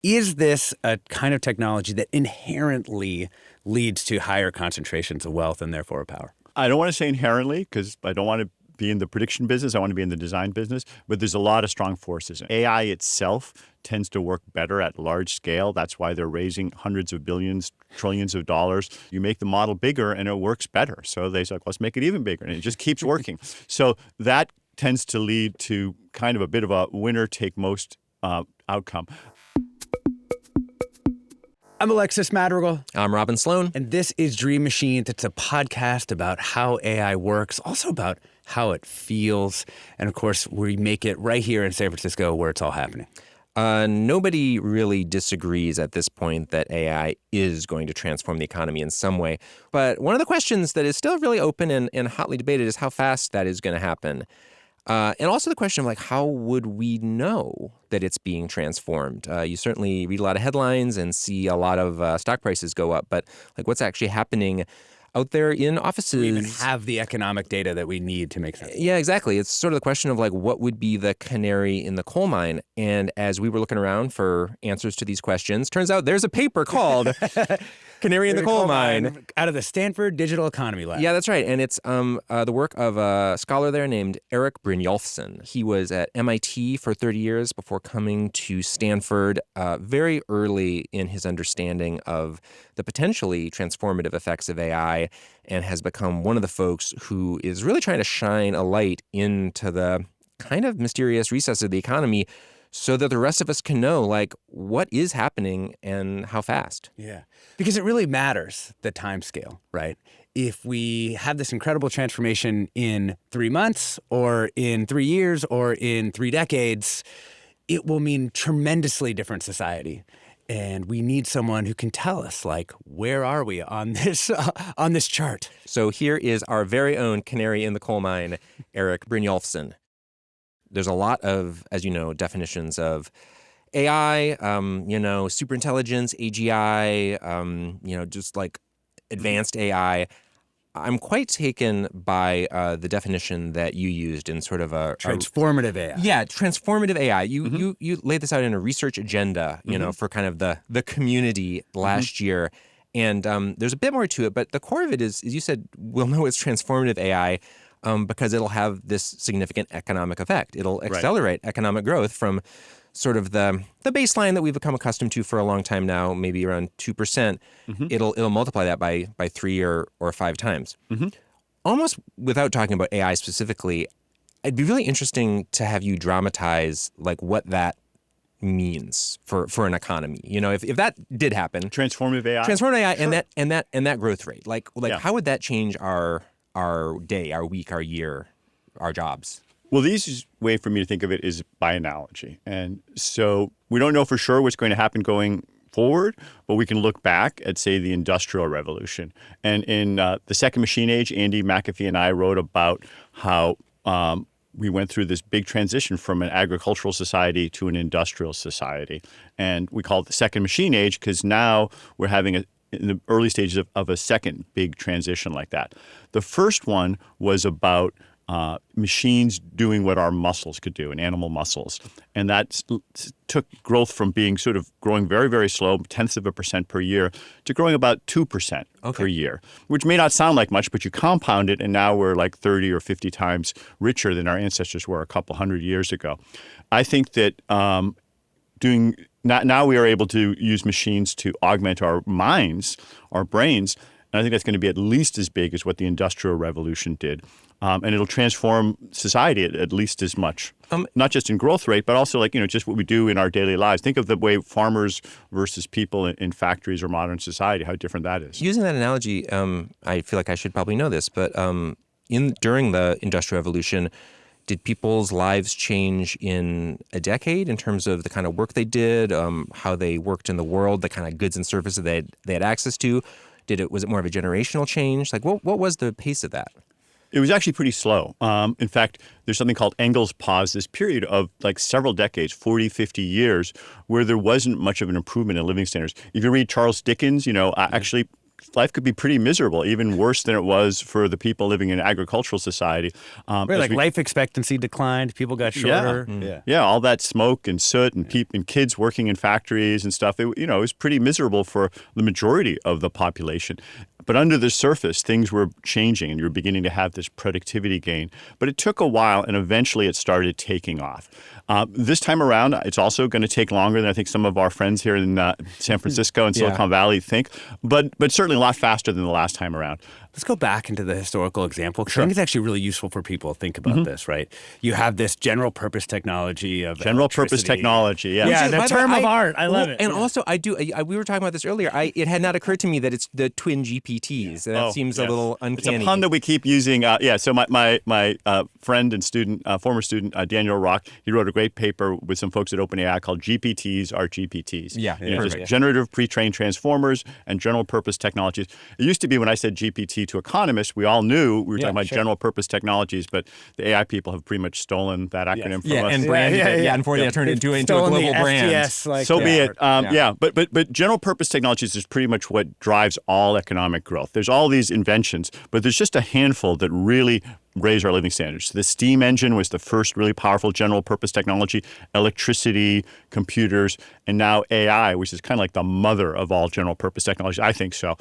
Is this a kind of technology that inherently leads to higher concentrations of wealth and therefore of power? I don't want to say inherently because I don't want to be in the prediction business. I want to be in the design business. But there's a lot of strong forces. AI itself tends to work better at large scale. That's why they're raising hundreds of billions, trillions of dollars. You make the model bigger and it works better. So they say, let's make it even bigger. And it just keeps working. So that tends to lead to kind of a bit of a winner take most outcome. I'm Alexis Madrigal. I'm Robin Sloan. And this is Dream Machines. It's a podcast about how AI works, also about how it feels. And of course, we make it right here in San Francisco where it's all happening. Nobody really disagrees at this point that AI is going to transform the economy in some way. But one of the questions that is still really open and hotly debated is how fast that is going to happen. And also the question of, like, how would we know that it's being transformed? You certainly read a lot of headlines and see a lot of stock prices go up. But, like, what's actually happening out there in offices? We even have the economic data that we need to make sense. Yeah, exactly. It's sort of the question of, like, what would be the canary in the coal mine? And as we were looking around for answers to these questions, turns out there's a paper called Canary in the Coal Mine. Out of the Stanford Digital Economy Lab. Yeah, that's right. And it's the work of a scholar there named Erik Brynjolfsson. He was at MIT for 30 years before coming to Stanford very early in his understanding of the potentially transformative effects of AI, and has become one of the folks who is really trying to shine a light into the kind of mysterious recesses of the economy so that the rest of us can know, like, what is happening and how fast. Yeah, because it really matters, the time scale, right? If we have this incredible transformation in 3 months or in 3 years or in 3 decades, it will mean tremendously different society. And we need someone who can tell us, like, where are we on this chart? So here is our very own canary in the coal mine, Erik Brynjolfsson. There's a lot of, as you know, definitions of AI, superintelligence, AGI, just like advanced AI. I'm quite taken by the definition that you used in sort of a transformative AI. Yeah, transformative AI. You laid this out in a research agenda, for kind of the community last year. And there's a bit more to it, but the core of it is you said, we'll know it's transformative AI because it'll have this significant economic effect. It'll accelerate economic growth from sort of the baseline that we've become accustomed to for a long time now, maybe around 2%. It'll multiply that by 3 or 5 times. Almost without talking about AI specifically, it'd be really interesting to have you dramatize, like, what that means for an economy. If that did happen, transformative AI, sure. and that growth rate, how would that change our day, our week, our year, our jobs? Well, the easiest way for me to think of it is by analogy. And so we don't know for sure what's going to happen going forward, but we can look back at, say, the Industrial Revolution. And in the Second Machine Age, Andy McAfee and I wrote about how we went through this big transition from an agricultural society to an industrial society. And we call it the Second Machine Age because now we're having in the early stages of a second big transition like that. The first one was about machines doing what our muscles could do, and animal muscles. And that took growth from being sort of growing very, very slow, 0.1% per year, to growing about 2% per year, which may not sound like much, but you compound it, and now we're like 30 or 50 times richer than our ancestors were a couple hundred years ago. I think that now we are able to use machines to augment our minds, our brains, and I think that's going to be at least as big as what the Industrial Revolution did. And it'll transform society at least as much, not just in growth rate, but also just what we do in our daily lives. Think of the way farmers versus people in factories or modern society, how different that is. Using that analogy, I feel like I should probably know this, but during the Industrial Revolution, did people's lives change in a decade in terms of the kind of work they did, how they worked in the world, the kind of goods and services they had access to? Was it more of a generational change? Like, what was the pace of that? It was actually pretty slow. In fact, there's something called Engel's pause, this period of several decades, 40, 50 years, where there wasn't much of an improvement in living standards. If you read Charles Dickens, actually life could be pretty miserable, even worse than it was for the people living in an agricultural society. Life expectancy declined. People got shorter. Yeah, all that smoke and soot and kids working in factories and stuff. It was pretty miserable for the majority of the population. But under the surface, things were changing, and you were beginning to have this productivity gain. But it took a while, and eventually it started taking off. This time around, it's also going to take longer than I think some of our friends here in San Francisco and Silicon Valley think, but certainly a lot faster than the last time around. Let's go back into the historical example, because I think it's actually really useful for people to think about this, right? You have this general purpose technology of General-purpose technology, yeah. Yeah, the term of art. I love it. And also, we were talking about this earlier. It had not occurred to me that it's the twin GPTs. That seems a little uncanny. It's a pun that we keep using. So my friend and student, former student, Daniel Rock, he wrote a great paper with some folks at OpenAI called GPTs are GPTs. Just generative pre-trained transformers and general-purpose technologies. It used to be when I said GPT to economists, we all knew we were talking about general-purpose technologies, but the AI people have pretty much stolen that acronym from us. And branded it. Yeah, unfortunately, turned it into a global brand. FTS, so be it. But general-purpose technologies is pretty much what drives all economic growth. There's all these inventions, but there's just a handful that really raise our living standards. The steam engine was the first really powerful general purpose technology, electricity, computers, and now AI, which is kind of like the mother of all general purpose technology. I think so.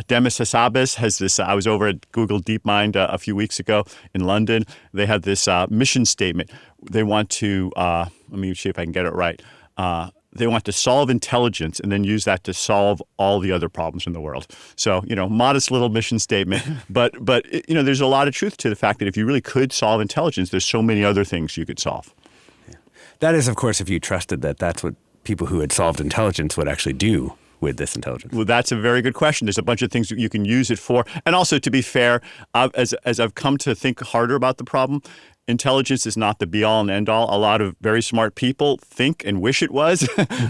Demis Hassabis has this, I was over at Google DeepMind a few weeks ago in London. They had this mission statement. They want to, let me see if I can get it right. They want to solve intelligence and then use that to solve all the other problems in the world. So, modest little mission statement. But there's a lot of truth to the fact that if you really could solve intelligence, there's so many other things you could solve. Yeah. That is, of course, if you trusted that that's what people who had solved intelligence would actually do with this intelligence. Well, that's a very good question. There's a bunch of things that you can use it for. And also, to be fair, as I've come to think harder about the problem, intelligence is not the be-all and end-all. A lot of very smart people think and wish it was.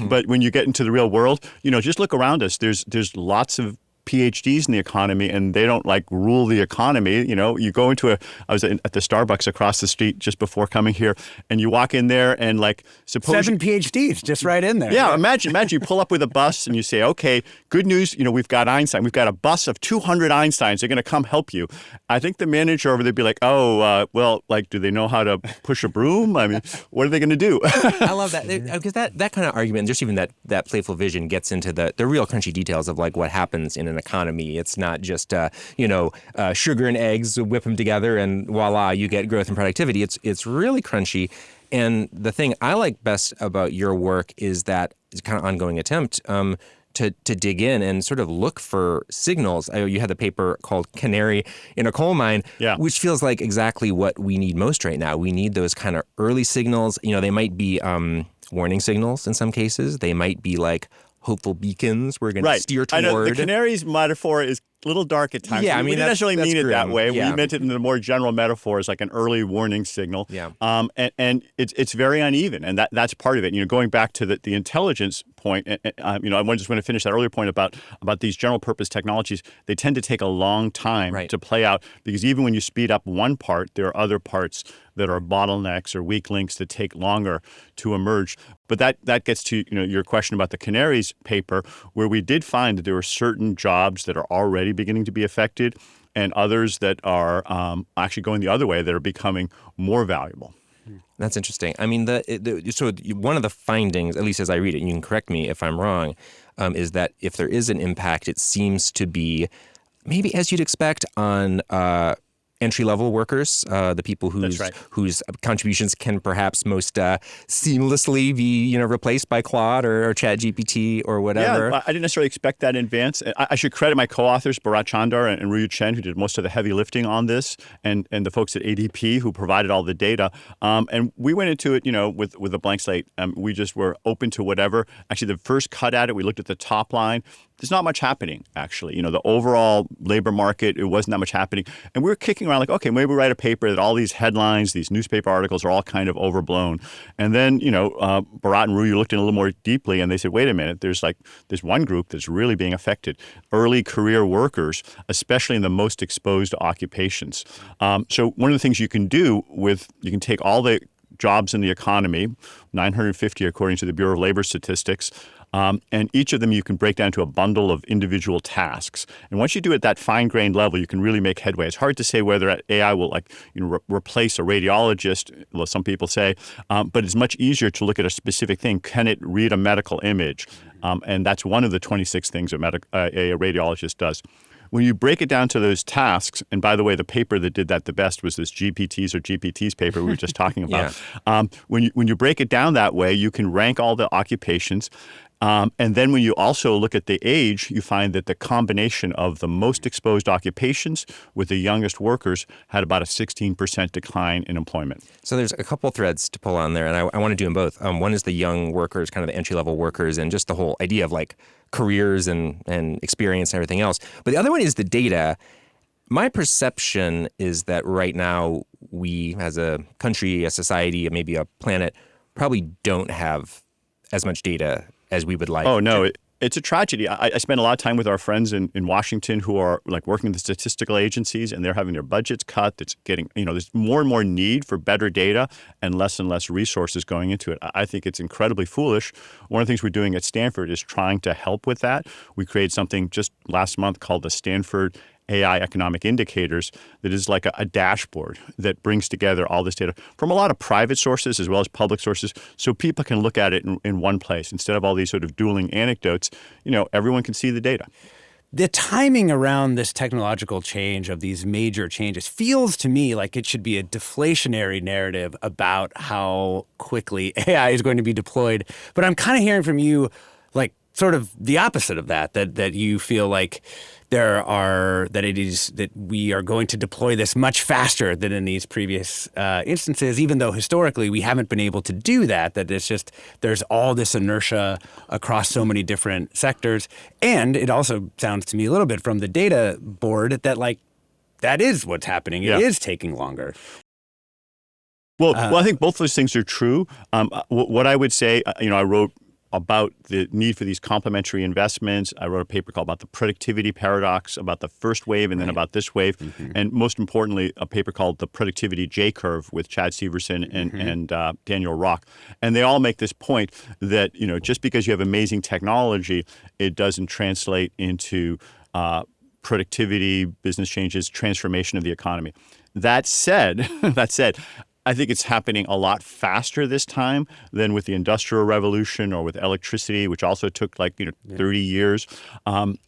But when you get into the real world, just look around us. There's lots of PhDs in the economy, and they don't rule the economy. You go into I was at the Starbucks across the street just before coming here, and you walk in there and suppose 7 PhDs just right in there. Yeah, imagine you pull up with a bus and you say, okay, good news, we've got Einstein. We've got a bus of 200 Einsteins. They're going to come help you. I think the manager over there'd be like, do they know how to push a broom? I mean, what are they going to do? I love that, because that kind of argument, just even that playful vision gets into the real crunchy details of what happens in an economy. It's not just sugar and eggs, whip them together, and voila, you get growth and productivity. It's really crunchy. And the thing I like best about your work is that kind of ongoing attempt to dig in and sort of look for signals. You had the paper called Canary in a Coal Mine, which feels like exactly what we need most right now. We need those kind of early signals. They might be warning signals in some cases. They might be hopeful beacons we're going to steer toward. I know the canary's metaphor is a little dark at times. Yeah, we didn't necessarily mean it that way. Yeah. We meant it in the more general metaphor as an early warning signal. Yeah. And it's very uneven, and that's part of it. Going back to the intelligence point, I just want to finish that earlier point about these general purpose technologies. They tend to take a long time to play out, because even when you speed up one part, there are other parts that are bottlenecks or weak links that take longer to emerge. But that gets to your question about the Canaries paper, where we did find that there were certain jobs that are already beginning to be affected, and others that are actually going the other way, that are becoming more valuable. That's interesting. I mean, so one of the findings, at least as I read it, and you can correct me if I'm wrong, is that if there is an impact, it seems to be maybe as you'd expect on entry-level workers, the people whose contributions can perhaps most seamlessly be replaced by Claude or ChatGPT or whatever. Yeah, I didn't necessarily expect that in advance. I should credit my co-authors, Bharat Chandar and Ruyu Chien, who did most of the heavy lifting on this, and the folks at ADP who provided all the data. And we went into it, with a blank slate. We just were open to whatever. Actually, the first cut at it, we looked at the top line. There's not much happening, actually. The overall labor market, it wasn't that much happening. And we were kicking around okay, maybe we write a paper that all these headlines, these newspaper articles are all kind of overblown. And then, Bharat and Ruyu looked in a little more deeply, and they said, wait a minute, there's one group that's really being affected. Early career workers, especially in the most exposed occupations. So one of the things you can do you can take all the jobs in the economy, 950 according to the Bureau of Labor Statistics. And each of them you can break down to a bundle of individual tasks. And once you do it at that fine-grained level, you can really make headway. It's hard to say whether AI will replace a radiologist, some people say, but it's much easier to look at a specific thing. Can it read a medical image? And that's one of the 26 things a radiologist does. When you break it down to those tasks, and by the way, the paper that did that the best was this GPTs paper we were just talking about. When you break it down that way, you can rank all the occupations. And then when you also look at the age, you find that the combination of the most exposed occupations with the youngest workers had about a 16% decline in employment. So there's a couple threads to pull on there, and I want to do them both. One is the young workers, kind of the entry-level workers, and just the whole idea of like careers and experience and everything else. But the other one is the data. My perception is that right now we, as a country, a society, maybe a planet, probably don't have as much data as we would like. Oh, no. It's a tragedy. I spend a lot of time with our friends in Washington who are like working with the statistical agencies, and they're having their budgets cut. It's getting, there's more and more need for better data and less resources going into it. I think it's incredibly foolish. One of the things we're doing at Stanford is trying to help with that. We created something just last month called the Stanford AI Economic Indicators that is like a dashboard that brings together all this data from a lot of private sources as well as public sources so people can look at it in one place instead of all these sort of dueling anecdotes. Everyone can see the data. The timing around this technological change of these major changes feels to me like it should be a deflationary narrative about how quickly AI is going to be deployed. But I'm kind of hearing from you like sort of the opposite of that you feel like that we are going to deploy this much faster than in these previous instances, even though historically we haven't been able to do that it's just there's all this inertia across so many different sectors. And it also sounds to me a little bit from the data board that that is what's happening. It is taking longer. Well, I think both those things are true. What I would say, I wrote about the need for these complementary investments. I wrote a paper called about the productivity paradox, about the first wave and then about this wave. Mm-hmm. And most importantly, a paper called the productivity J-curve with Chad Severson and Daniel Rock. And they all make this point that, just because you have amazing technology, it doesn't translate into productivity, business changes, transformation of the economy. That said, I think it's happening a lot faster this time than with the Industrial Revolution or with electricity, which also took 30 years.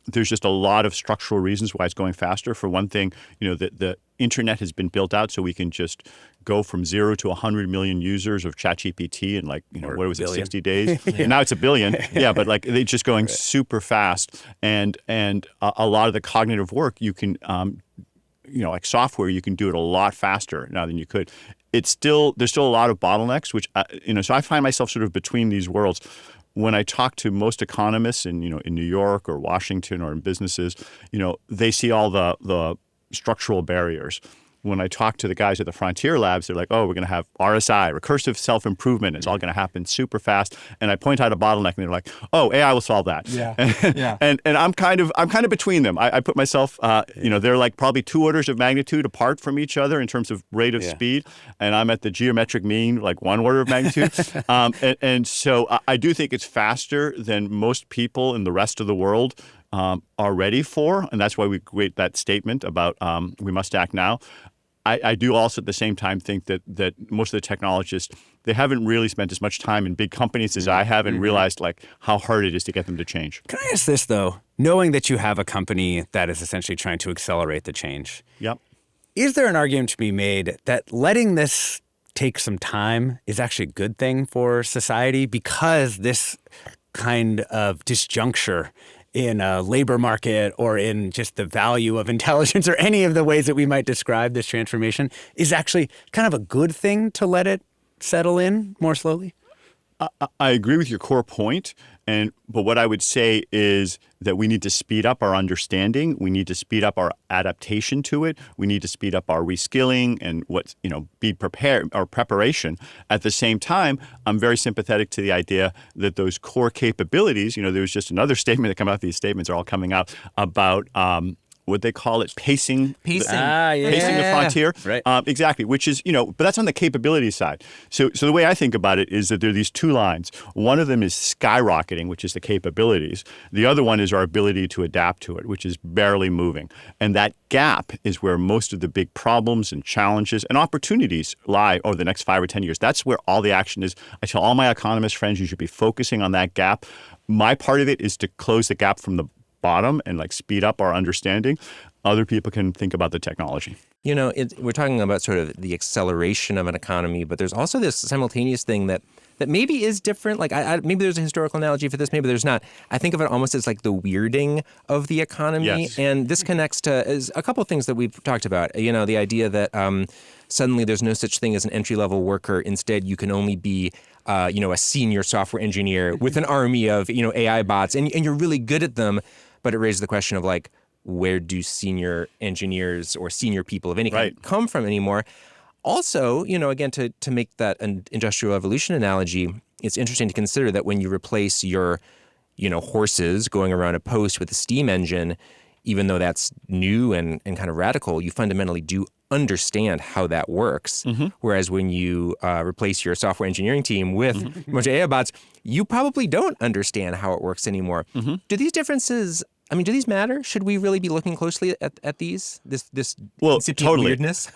There's just a lot of structural reasons why it's going faster. For one thing, the internet has been built out so we can just go from 0 to 100 million users of ChatGPT in 60 days? Yeah. Now it's 1 billion. Yeah, but they're just going super fast. And a lot of the cognitive work you can software, you can do it a lot faster now than you could. There's still a lot of bottlenecks, which, so I find myself sort of between these worlds. When I talk to most economists in New York or Washington or in businesses, they see all the structural barriers. When I talk to the guys at the Frontier Labs, they're like, oh, we're going to have RSI, recursive self-improvement. It's all going to happen super fast. And I point out a bottleneck, and they're like, oh, AI will solve that. Yeah. And I'm kind of between them. I put myself, they're like probably 2 orders of magnitude apart from each other in terms of rate of speed. And I'm at the geometric mean, 1 order of magnitude. and so I do think it's faster than most people in the rest of the world are ready for. And that's why we create that statement about we must act now. I do also at the same time think that most of the technologists, they haven't really spent as much time in big companies as I have and realized how hard it is to get them to change. Can I ask this though? Knowing that you have a company that is essentially trying to accelerate the change, yep. Is there an argument to be made that letting this take some time is actually a good thing for society because this kind of disjuncture in a labor market or in just the value of intelligence or any of the ways that we might describe this transformation is actually kind of a good thing to let it settle in more slowly? I agree with your core point. But what I would say is that we need to speed up our understanding. We need to speed up our adaptation to it. We need to speed up our reskilling and be prepared, our preparation. At the same time, I'm very sympathetic to the idea that those core capabilities, there was just another statement that came out. These statements are all coming out about what they call it, pacing Pacing. pacing the frontier. Right. Exactly, which is, but that's on the capability side. So the way I think about it is that there are these two lines. One of them is skyrocketing, which is the capabilities. The other one is our ability to adapt to it, which is barely moving. And that gap is where most of the big problems and challenges and opportunities lie over the next 5 or 10 years. That's where all the action is. I tell all my economist friends, you should be focusing on that gap. My part of it is to close the gap from the bottom and speed up our understanding. Other people can think about the technology. We're talking about sort of the acceleration of an economy, but there's also this simultaneous thing that maybe is different. Maybe there's a historical analogy for this, maybe there's not. I think of it almost as like the weirding of the economy. Yes. And this connects to a couple of things that we've talked about. The idea that suddenly there's no such thing as an entry-level worker. Instead, you can only be a senior software engineer with an army of, AI bots, and you're really good at them. But it raises the question of where do senior engineers or senior people of any kind come from anymore? Also, again, to make that an industrial revolution analogy, it's interesting to consider that when you replace your, horses going around a post with a steam engine, even though that's new and kind of radical, you fundamentally do understand how that works. Mm-hmm. Whereas when you replace your software engineering team with a bunch of AI bots, you probably don't understand how it works anymore. Mm-hmm. Do these differences... do these matter? Should we really be looking closely at these? This incipient weirdness?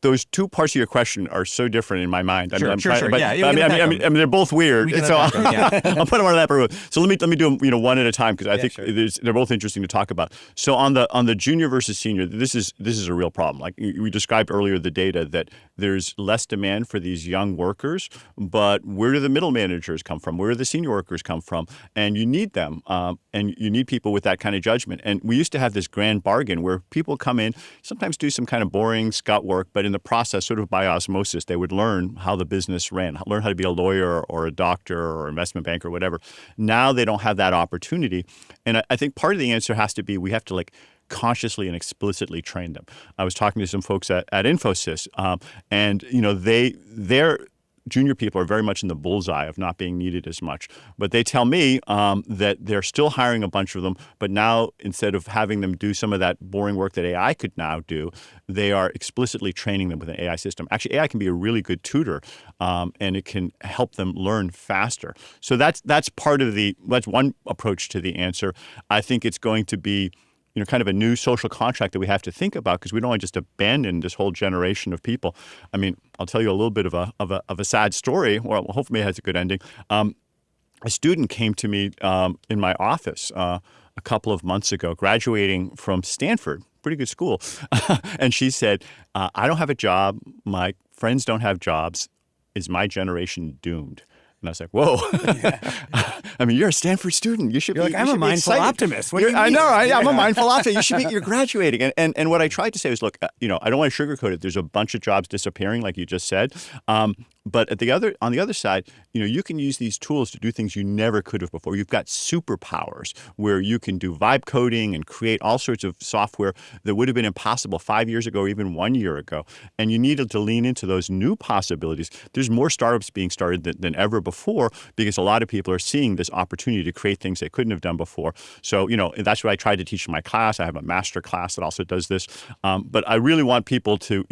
Those two parts of your question are so different in my mind. Sure. But, they're both weird. So I'll put them on that road. So let me do them, one at a time, because I think they're both interesting to talk about. So on the junior versus senior, this is a real problem. Like we described earlier, the data that there's less demand for these young workers, but where do the middle managers come from? Where do the senior workers come from? And you need them, and you need people with that kind of judgment. And we used to have this grand bargain where people come in, sometimes do some kind of boring scout work, but in the process, sort of by osmosis, they would learn how the business ran, learn how to be a lawyer or a doctor or investment banker or whatever. Now they don't have that opportunity. And I think part of the answer has to be we have to consciously and explicitly train them. I was talking to some folks at Infosys, and they're junior people are very much in the bullseye of not being needed as much. But they tell me that they're still hiring a bunch of them, but now instead of having them do some of that boring work that AI could now do, they are explicitly training them with an AI system. Actually, AI can be a really good tutor, and it can help them learn faster. So that's one approach to the answer. I think it's going to be kind of a new social contract that we have to think about, because we don't want to just abandon this whole generation of people. I'll tell you a little bit of a sad story, or hopefully it has a good ending. A student came to me in my office a couple of months ago, graduating from Stanford, pretty good school, and she said, "I don't have a job. My friends don't have jobs. Is my generation doomed?" And I was like, whoa. You're a Stanford student. You should be. I'm a mindful optimist. What do you mean? I know. I'm a mindful optimist. You're graduating. And what I tried to say was, look, I don't want to sugarcoat it. There's a bunch of jobs disappearing, like you just said. But on the other side, you can use these tools to do things you never could have before. You've got superpowers where you can do vibe coding and create all sorts of software that would have been impossible 5 years ago or even 1 year ago. And you needed to lean into those new possibilities. There's more startups being started than ever before, because a lot of people are seeing this opportunity to create things they couldn't have done before. So, that's what I tried to teach in my class. I have a master class that also does this. But I really want people to,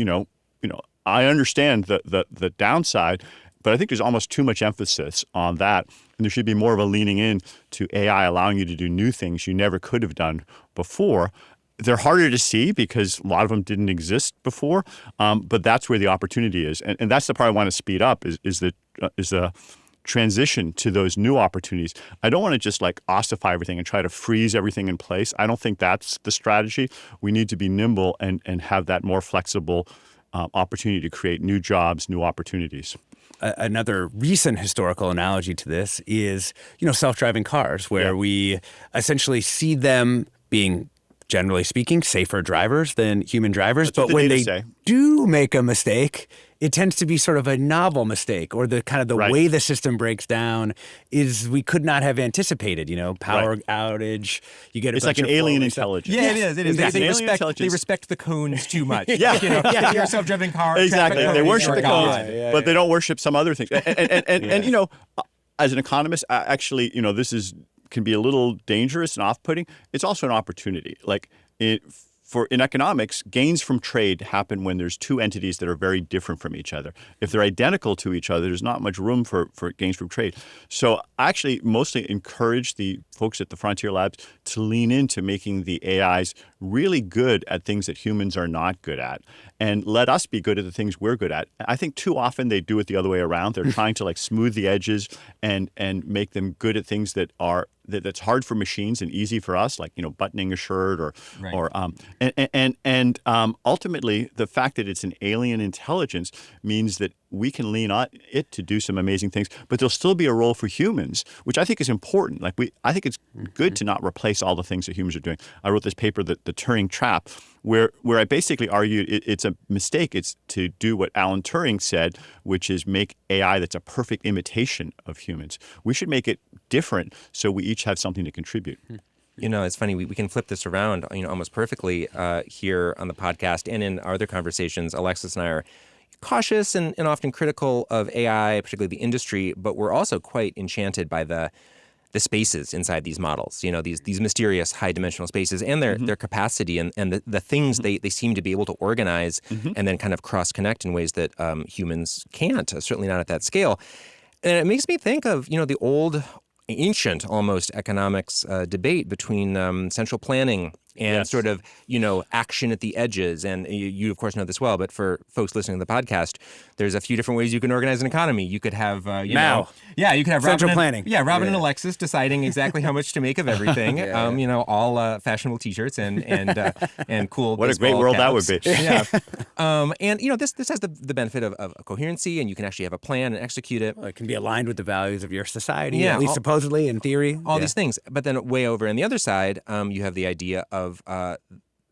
I understand the downside, but I think there's almost too much emphasis on that. And there should be more of a leaning in to AI allowing you to do new things you never could have done before. They're harder to see because a lot of them didn't exist before, but that's where the opportunity is. And that's the part I want to speed up is the transition to those new opportunities. I don't want to just ossify everything and try to freeze everything in place. I don't think that's the strategy. We need to be nimble and have that more flexible opportunity to create new jobs, new opportunities. Another recent historical analogy to this is, self-driving cars, where we essentially see them being, generally speaking, safer drivers than human drivers. That's but when they do make a mistake, it tends to be sort of a novel mistake, or the way the system breaks down is we could not have anticipated, power outage. You get it's like an alien intelligence. Yeah, it is. Exactly. They respect the cones too much. Yeah. You're a self-driving car. Exactly. They worship the cones, but they don't worship some other things. And as an economist, actually, this is can be a little dangerous and off-putting, it's also an opportunity. In economics, gains from trade happen when there's two entities that are very different from each other. If they're identical to each other, there's not much room for gains from trade. So I actually mostly encourage the folks at the Frontier Labs to lean into making the AIs really good at things that humans are not good at, and let us be good at the things we're good at. I think too often they do it the other way around. They're trying to smooth the edges and make them good at things that's hard for machines and easy for us, like buttoning a shirt or ultimately the fact that it's an alien intelligence means that we can lean on it to do some amazing things, but there'll still be a role for humans, which I think is important. I think it's good to not replace all the things that humans are doing. I wrote this paper, the Turing Trap, where I basically argued it's a mistake. It's to do what Alan Turing said, which is make AI that's a perfect imitation of humans. We should make it different so we each have something to contribute. It's funny, we can flip this around, almost perfectly here on the podcast and in our other conversations. Alexis and I are cautious and often critical of AI, particularly the industry, but we're also quite enchanted by the spaces inside these models, these mysterious high-dimensional spaces and their capacity and the things they seem to be able to organize and then kind of cross-connect in ways that humans can't, certainly not at that scale. And it makes me think of, the old, ancient almost economics debate between central planning and sort of, action at the edges. And you, of course, know this well, but for folks listening to the podcast, there's a few different ways you can organize an economy. You could have, you could have central planning. Robin and Alexis deciding exactly how much to make of everything. All fashionable T-shirts and cool. What a great world caps. That would be. And this has the benefit of coherency, and you can actually have a plan and execute it. Well, it can be aligned with the values of your society, at least supposedly in theory. All these things, but then way over on the other side, you have the idea of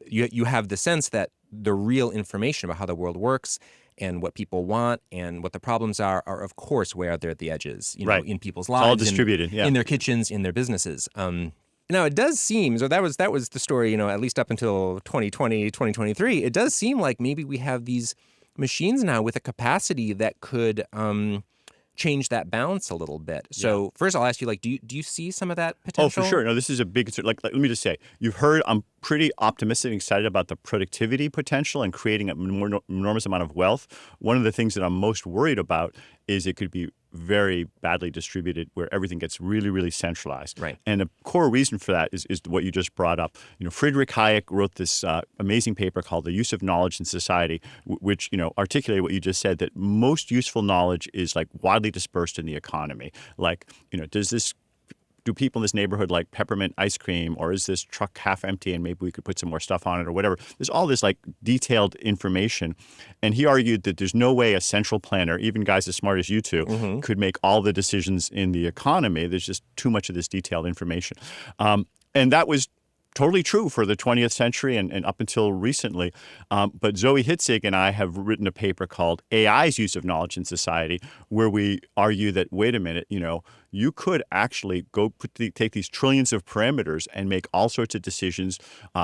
you have the sense that the real information about how the world works and what people want and what the problems are of course way out there at the edges, in people's lives, it's all distributed, in their kitchens, in their businesses. Now it does seem, so that was the story, at least up until 2020, 2023. It does seem like maybe we have these machines now with a capacity that could change that balance a little bit. So first I'll ask you, do you see some of that potential? Oh, for sure. No, this is a big concern. Let me just say, you've heard I'm pretty optimistic and excited about the productivity potential and creating an enormous amount of wealth. One of the things that I'm most worried about is it could be very badly distributed where everything gets really, really centralized. Right. And the core reason for that is what you just brought up. Friedrich Hayek wrote this amazing paper called The Use of Knowledge in Society, which, articulated what you just said, that most useful knowledge is widely dispersed in the economy. Do people in this neighborhood like peppermint ice cream, or is this truck half empty and maybe we could put some more stuff on it or whatever? There's all this detailed information. And he argued that there's no way a central planner, even guys as smart as you two, could make all the decisions in the economy. There's just too much of this detailed information. And that was totally true for the 20th century and up until recently. But Zoe Hitzig and I have written a paper called AI's Use of Knowledge in Society, where we argue that, wait a minute, you could actually take these trillions of parameters and make all sorts of decisions.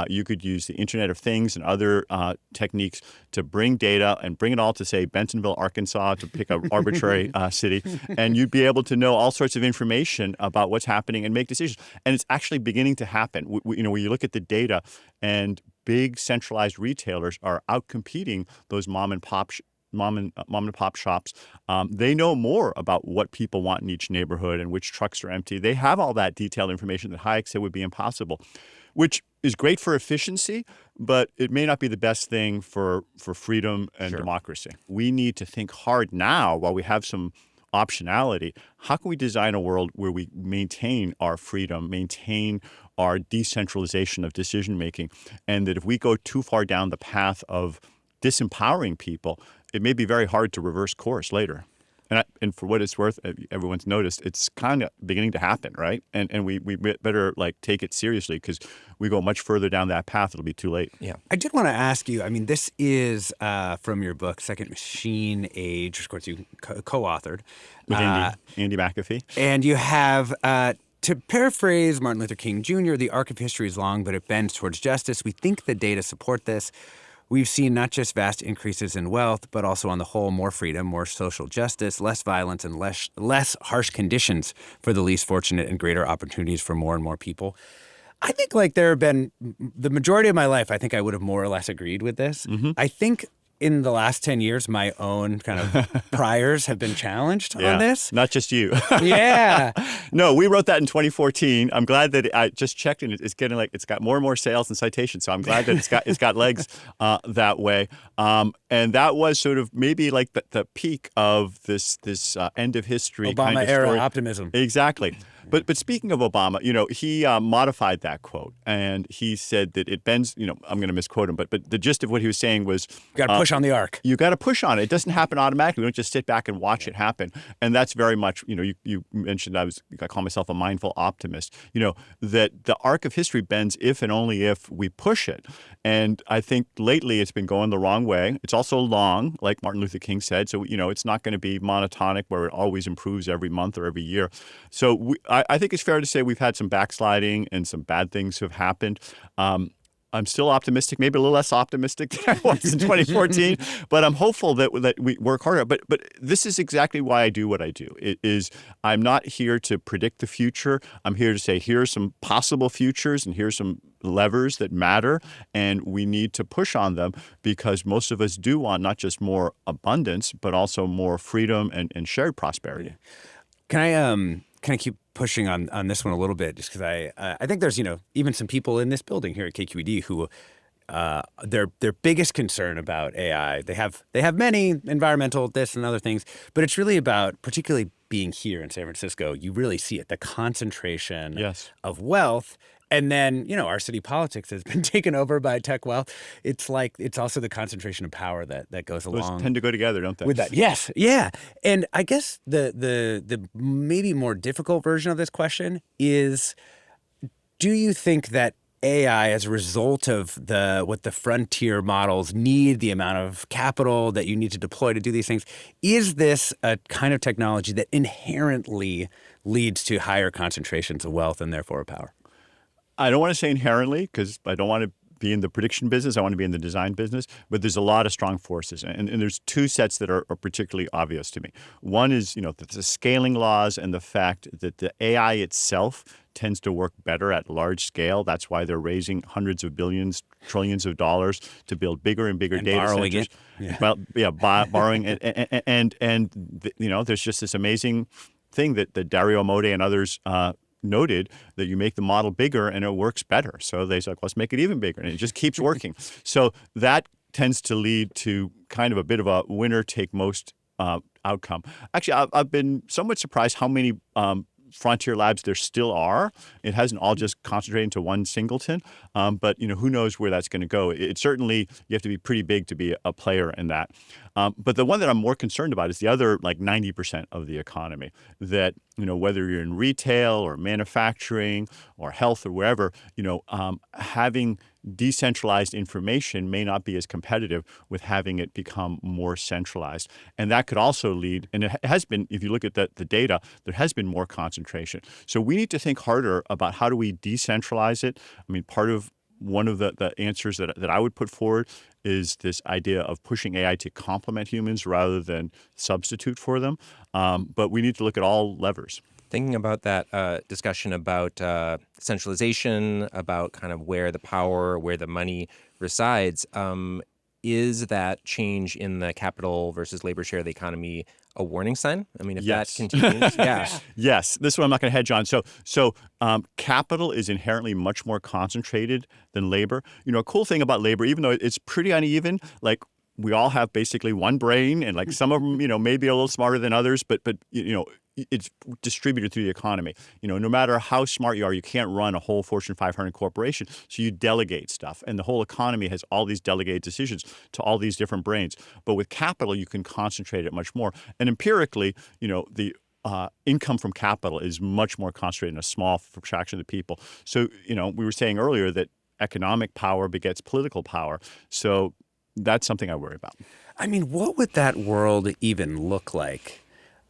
You could use the Internet of Things and other techniques to bring data and bring it all to, say, Bentonville, Arkansas, to pick an arbitrary city, and you'd be able to know all sorts of information about what's happening and make decisions. And it's actually beginning to happen. When you look at the data, and big centralized retailers are outcompeting those mom and pop shops. They know more about what people want in each neighborhood and which trucks are empty. They have all that detailed information that Hayek said would be impossible, which is great for efficiency, but it may not be the best thing for freedom and democracy. We need to think hard now while we have some optionality. How can we design a world where we maintain our freedom, maintain our decentralization of decision-making, and that if we go too far down the path of disempowering people, it may be very hard to reverse course later. And for what it's worth, everyone's noticed, it's kind of beginning to happen, right? And we better take it seriously, because we go much further down that path, it'll be too late. Yeah. I did want to ask you, this is from your book, Second Machine Age, of course you co-authored. With Andy McAfee. And you have, to paraphrase Martin Luther King Jr., the arc of history is long, but it bends towards justice. We think the data support this. we've seen not just vast increases in wealth, but also on the whole more freedom, more social justice, less violence, and less harsh conditions for the least fortunate and greater opportunities for more and more people. I think like there have been the majority of my life, I think I would have more or less agreed with this. I think in the last 10 years, my own kind of priors have been challenged on this. Not just you. Yeah. No, we wrote that in 2014. I'm glad that I just checked and it's getting like it's got more and more sales and citations. So I'm glad that it's got legs that way. And that was sort of maybe like the peak of this end of history Obama kind of era story. Optimism. Exactly. But speaking of Obama, he modified that quote and he said that it bends. I'm going to misquote him, but the gist of what he was saying was, You got to push on the arc. you got to push on it. It doesn't happen automatically. We don't just sit back and watch it happen. And that's very much, you mentioned I call myself a mindful optimist. That the arc of history bends if and only if we push it. And I think lately it's been going the wrong way. It's also long, like Martin Luther King said. So it's not going to be monotonic where it always improves every month or every year. So I think it's fair to say we've had some backsliding and some bad things have happened. I'm still optimistic, maybe a little less optimistic than I was in 2014, but I'm hopeful that we work harder. But this is exactly why I do what I do. It is I'm not here to predict the future. I'm here to say here's some possible futures and here's some levers that matter, and we need to push on them because most of us do want not just more abundance, but also more freedom and shared prosperity. Can I keep pushing on this one a little bit, just because I think there's even some people in this building here at KQED who their biggest concern about AI, they have many environmental this and other things, but it's really about, particularly being here in San Francisco, you really see it, the concentration of wealth. And then, our city politics has been taken over by tech wealth. It's also the concentration of power that goes along. Those tend to go together, don't they? With that. Yes. Yeah. And I guess the maybe more difficult version of this question is, do you think that AI, as a result of what the frontier models need, the amount of capital that you need to deploy to do these things, is this a kind of technology that inherently leads to higher concentrations of wealth and therefore of power? I don't want to say inherently because I don't want to be in the prediction business. I want to be in the design business. But there's a lot of strong forces. And there's two sets that are particularly obvious to me. One is, the scaling laws and the fact that the AI itself tends to work better at large scale. That's why they're raising hundreds of billions, trillions of dollars to build bigger and bigger data centers. Borrowing and there's just this amazing thing that Dario Amodei and others noted, that you make the model bigger and it works better. So they said, let's make it even bigger. And it just keeps working. So that tends to lead to kind of a bit of a winner take most outcome. Actually, I've been somewhat surprised how many frontier labs there still are. It hasn't all just concentrated into one singleton, but who knows where that's going to go. It certainly, you have to be pretty big to be a player in that. But the one that I'm more concerned about is the other 90% of the economy, that whether you're in retail or manufacturing or health or wherever, having decentralized information may not be as competitive with having it become more centralized. And that could also lead, and it has been, if you look at the data, there has been more concentration. So we need to think harder about how do we decentralize it. I mean, one of the answers that I would put forward is this idea of pushing AI to complement humans rather than substitute for them. But we need to look at all levers. Thinking about that discussion about centralization, about kind of where the power, where the money resides, is that change in the capital versus labor share of the economy a warning sign? I mean, if that continues, Yes. This one I'm not going to hedge on. So capital is inherently much more concentrated than labor. A cool thing about labor, even though it's pretty uneven, we all have basically one brain, and some of them, maybe a little smarter than others, but it's distributed through the economy. No matter how smart you are, you can't run a whole Fortune 500 corporation. So you delegate stuff, and the whole economy has all these delegated decisions to all these different brains. But with capital, you can concentrate it much more. And empirically, the income from capital is much more concentrated in a small fraction of the people. So, we were saying earlier that economic power begets political power. So that's something I worry about. I mean, what would that world even look like?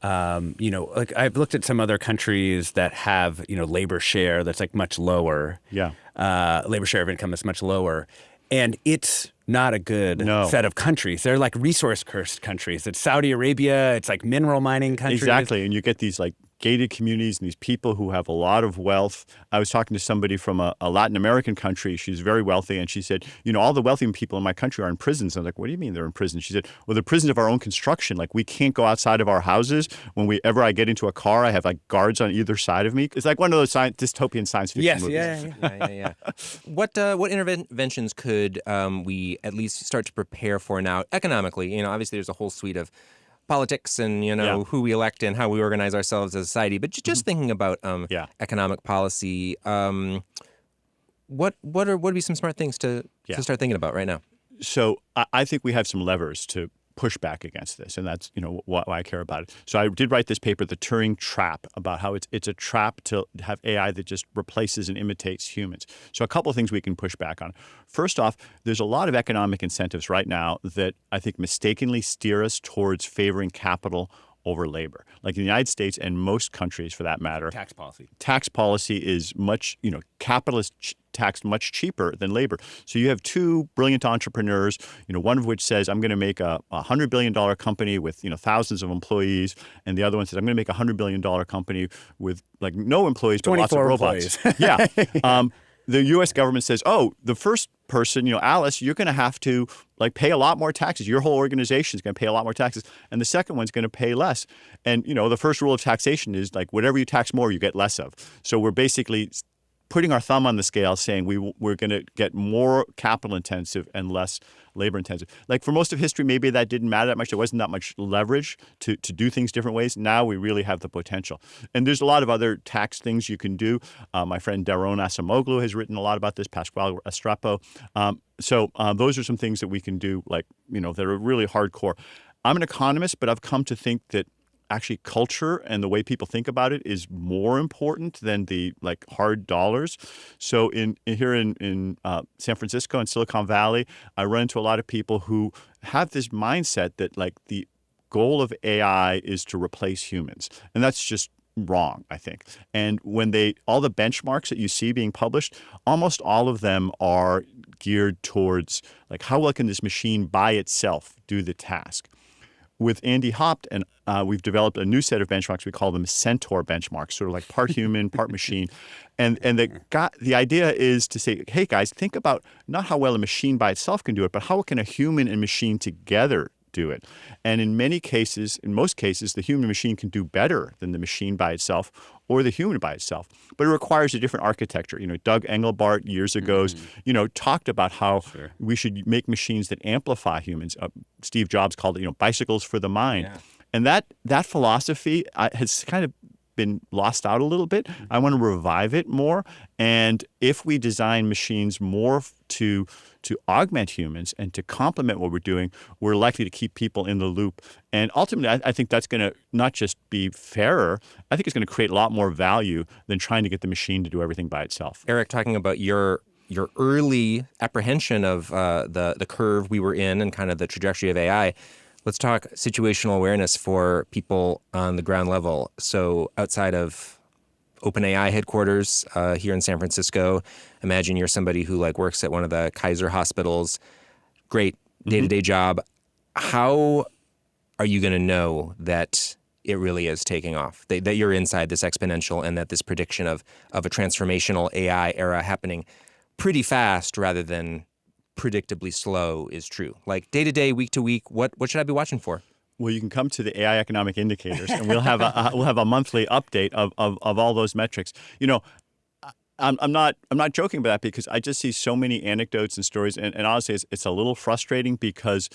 I've looked at some other countries that have, labor share that's much lower. Yeah. Labor share of income is much lower. And it's not a good set of countries. They're like resource-cursed countries. It's Saudi Arabia. It's like mineral mining countries. Exactly. And you get these like gated communities and these people who have a lot of wealth. I was talking to somebody from a Latin American country. She's very wealthy. And she said, all the wealthy people in my country are in prisons. I was like, what do you mean they're in prison? She said, well, they're prisons of our own construction. Like we can't go outside of our houses. Whenever I get into a car, I have like guards on either side of me. It's like one of those dystopian science fiction movies. Yeah. What interventions could we at least start to prepare for now economically? Obviously there's a whole suite of politics and who we elect and how we organize ourselves as a society, but just thinking about economic policy, what would be some smart things to start thinking about right now? So I think we have some levers to push back against this, and that's why I care about it. So I did write this paper, The Turing Trap, about how it's a trap to have AI that just replaces and imitates humans. So a couple of things we can push back on. First off, there's a lot of economic incentives right now that I think mistakenly steer us towards favoring capital over labor. Like in the United States and most countries for that matter. Tax policy is much, capitalist taxed much cheaper than labor. So you have two brilliant entrepreneurs, one of which says, I'm going to make a $100 billion company with, thousands of employees. And the other one says, I'm going to make a $100 billion company with like no employees, but lots of robots. Yeah. The U.S. government says, oh, the first person, Alice, you're going to have to like pay a lot more taxes. Your whole organization is going to pay a lot more taxes. And the second one's going to pay less. And, the first rule of taxation is like whatever you tax more, you get less of. So we're basically putting our thumb on the scale saying we're going to get more capital intensive and less labor intensive. Like for most of history, maybe that didn't matter that much. There wasn't that much leverage to do things different ways. Now we really have the potential. And there's a lot of other tax things you can do. My friend Daron Acemoglu has written a lot about this, Pasquale Estrepo. So those are some things that we can do, like, that are really hardcore. I'm an economist, but I've come to think that actually culture and the way people think about it is more important than the like hard dollars. So here in San Francisco and Silicon Valley, I run into a lot of people who have this mindset that like the goal of AI is to replace humans. And that's just wrong, I think. And when all the benchmarks that you see being published, almost all of them are geared towards like how well can this machine by itself do the task. With Andy Hopt, and we've developed a new set of benchmarks. We call them Centaur benchmarks, sort of like part human, part machine. And the idea is to say, hey, guys, think about not how well a machine by itself can do it, but how can a human and machine together do it. And in most cases, the human machine can do better than the machine by itself or the human by itself. But it requires a different architecture. Doug Engelbart years ago, talked about how we should make machines that amplify humans. Steve Jobs called it, bicycles for the mind. Yeah. And that philosophy has kind of been lost out a little bit. I want to revive it more. And if we design machines more to augment humans and to complement what we're doing, we're likely to keep people in the loop. And ultimately, I think that's going to not just be fairer, I think it's going to create a lot more value than trying to get the machine to do everything by itself. Eric, talking about your early apprehension of the curve we were in and kind of the trajectory of AI, let's talk situational awareness for people on the ground level. So outside of OpenAI headquarters here in San Francisco, imagine you're somebody who like works at one of the Kaiser hospitals, great day-to-day job. How are you going to know that it really is taking off, that you're inside this exponential and that this prediction of a transformational AI era happening pretty fast rather than predictably slow is true? Like day to day, week to week, what should I be watching for? Well, you can come to the AI economic indicators, and we'll have a monthly update of all those metrics. I'm not joking about that because I just see so many anecdotes and stories, and honestly, it's a little frustrating because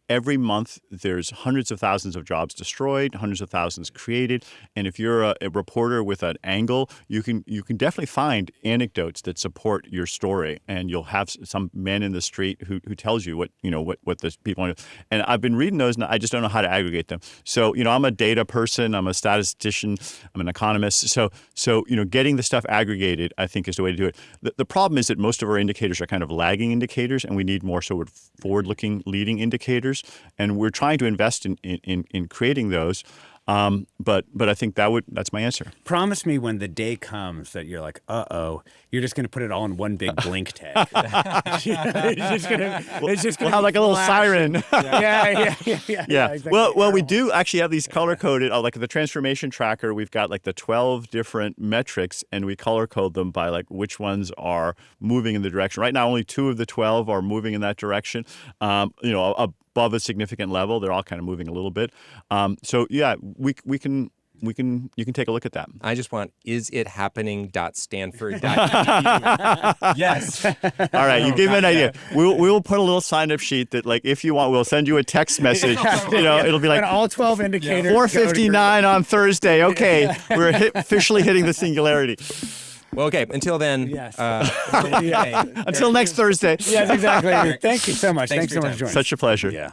every month there's hundreds of thousands of jobs destroyed, hundreds of thousands created, and if you're a reporter with an angle, you can definitely find anecdotes that support your story, and you'll have some man in the street who tells you what the people want to do. And I've been reading those, and I just don't know how to aggregate them. So I'm a data person, I'm a statistician, I'm an economist. So getting the stuff aggregated, I think, is the way to do it. The problem is that most of our indicators are kind of lagging indicators, and we need more sort of forward-looking leading indicators. And we're trying to invest in creating those. But I think that's my answer. Promise me when the day comes that you're like, you're just going to put it all in one big blink tag. It's just We'll have like a little siren. Yeah. Exactly. Well, we do actually have these color-coded, like the transformation tracker. We've got like the 12 different metrics, and we color-code them by like which ones are moving in the direction. Right now, only 2 of the 12 are moving in that direction. Above a significant level, they're all kind of moving a little bit. So yeah, you can take a look at that. I just want isithappening.stanford.edu. Yes. All right, you gave me an idea. We will put a little sign-up sheet that, like, if you want, we'll send you a text message. It'll be like and all 12 indicators. 4:59 on Thursday. Okay, we're officially hitting the singularity. Well, okay. Until then. Yes. Until next Thursday. Yes, exactly. Thank you so much. Thanks Thanks so for your much for joining. Such a pleasure. Yeah.